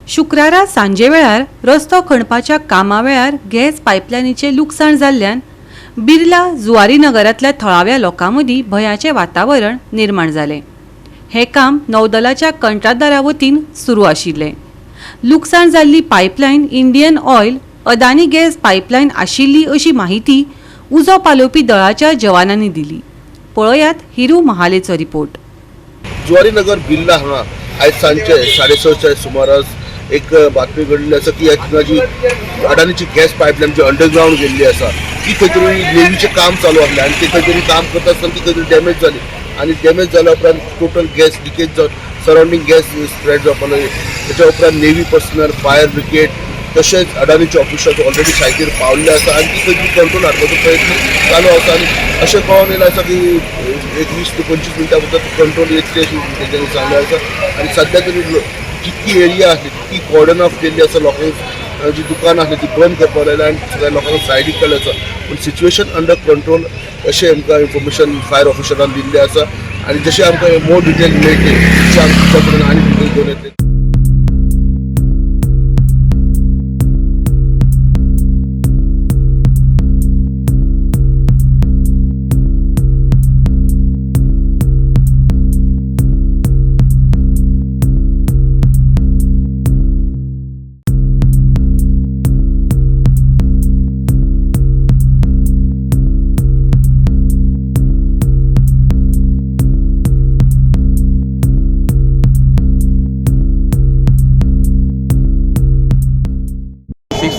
शुक्रारा सांजे वेळार रस्तो खणपाच्या कामा वेळार गॅस पायपलायनीचे लुकसाण जाल्ल्यान बिर्ला जुवारी नगरांतल्या थळाव्या लोकां मदीं भयाचें वातावरण निर्माण जालें। हे काम नौदलाच्या कंत्राटदारा वतीन सुरू आशिल्लें। लुकसाण जाल्ली pipeline Indian oil Adani gas pipeline आशिल्ली अशी माहिती उजो पालोवपी दळाच्या जवानांनी दिली। पळयात हिरू महालेचो रिपोर्ट। जुवारी नगर बिर्ला हांगा आयज सांजे 6:30च्या सुमारास एक बातमी घडली आसा की हांगा जी अडानीची गॅस पायपलायन जी अंडरग्राउंड गेल्ली आसा ती खंय तरी नेवीचें काम चालू आसलें आनी ती खंय तरी काम करता आसतना ती खंय तरी डॅमेज जाली आनी डॅमेज जाल्या उपरांत टोटल गॅस लिकेज जावन सरावंडींग गॅस स्प्रेड जावपाक लागली। त्याच्या उपरांत नेवी पर्सनल, फायर ब्रिगेड तशेंच अडानीचे ऑफिसर्स ऑलरेडी सायटीर पावल्ले आसा आनी ती खंय तरी कंट्रोल हाडपाचो प्रयत्न चालू आसा आनी अशें कळोन येयलें आसा की एक 20 ते 25 मिनटां भितर कंट्रोल येतली अशी तेंच्यांनी सांगलें आसा। आनी सद्या तरी जितकी एरिया आसली तितकी कॉर्डन ऑफ केल्ली आसा, लोकांक जी दुकान आसली ती बंद करपाक लायल्या आनी सगळ्या लोकांक सायडीक केल्लें आसा। पूण सिच्युएशन अंडर कंट्रोल अशें आमकां इन्फॉर्मेशन फायर ऑफिसरान दिल्लें आसा आनी जशें आमकां मोर डिटेल मेळटली तशें आमी तुमच्या कडेन आनी डिटेल घेवन येतले।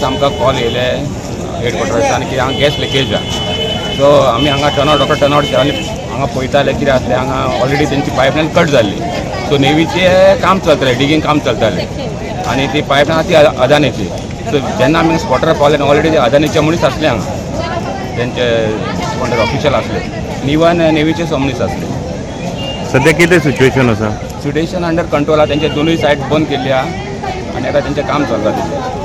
आमकां कॉल येयले हेडक्वॉर्टर्सान की हांगा गॅस लिकेज जाता। सो आमी हांगा टर्नआउट केलो आनी हांगा पळयताले कितें आसलें, हांगा ऑलरेडी तेंची पायपलायन कट जाल्ली। सो नेवीचें काम चलतालें, डिगींग काम चलतालें आनी ती पायपलायन आसा ती अदानीची। सो जेन्ना आमी स्पॉटार पावले ऑलरेडी अदानीचे मनीस आसले हांगा, तेंचे कोण ऑफिशियल आसले, इवन नेवीचे मनीस आसले। सध्या कितें सिच्युएशन आसा? सिच्युएशन अंडर कंट्रोल आहा, तेंचे दोनूय सायड बंद केल्ली आहा आनी आतां तेंचें काम चलता तेजें।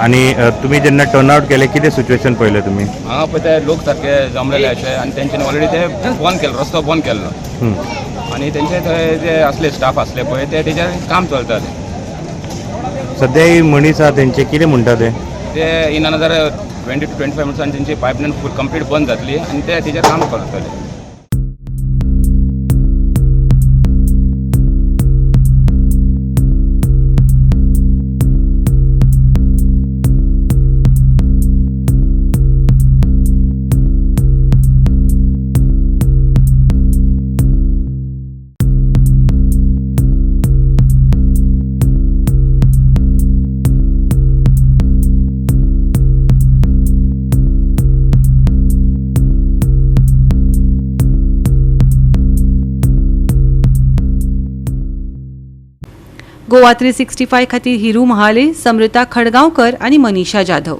आणि तुम्ही जेन्ना टर्नआउट केले कितें सिच्युएशन पळयलें तुमी? हांगा पळय ते लोक सारके जमलेले अशे आनी तेंच्यांनी ऑलरेडी ते बंद केलो, रस्तो बंद केल्लो आनी तेंचे थंय जे असले स्टाफ असले पळय ते तेजेर काम चलतालें। सध्या ही मनीस आहा तेंचे कितें म्हणटा ते इन अनदर 20 to 25 मिनिट्सान तेंची पायपलायन फूल कंप्लीट बंद जातली आनी ते तेजेर काम करतले। गोवा 365 खातीर हिरू महाले, समृता खडगांवकर आणि मनीषा जाधव।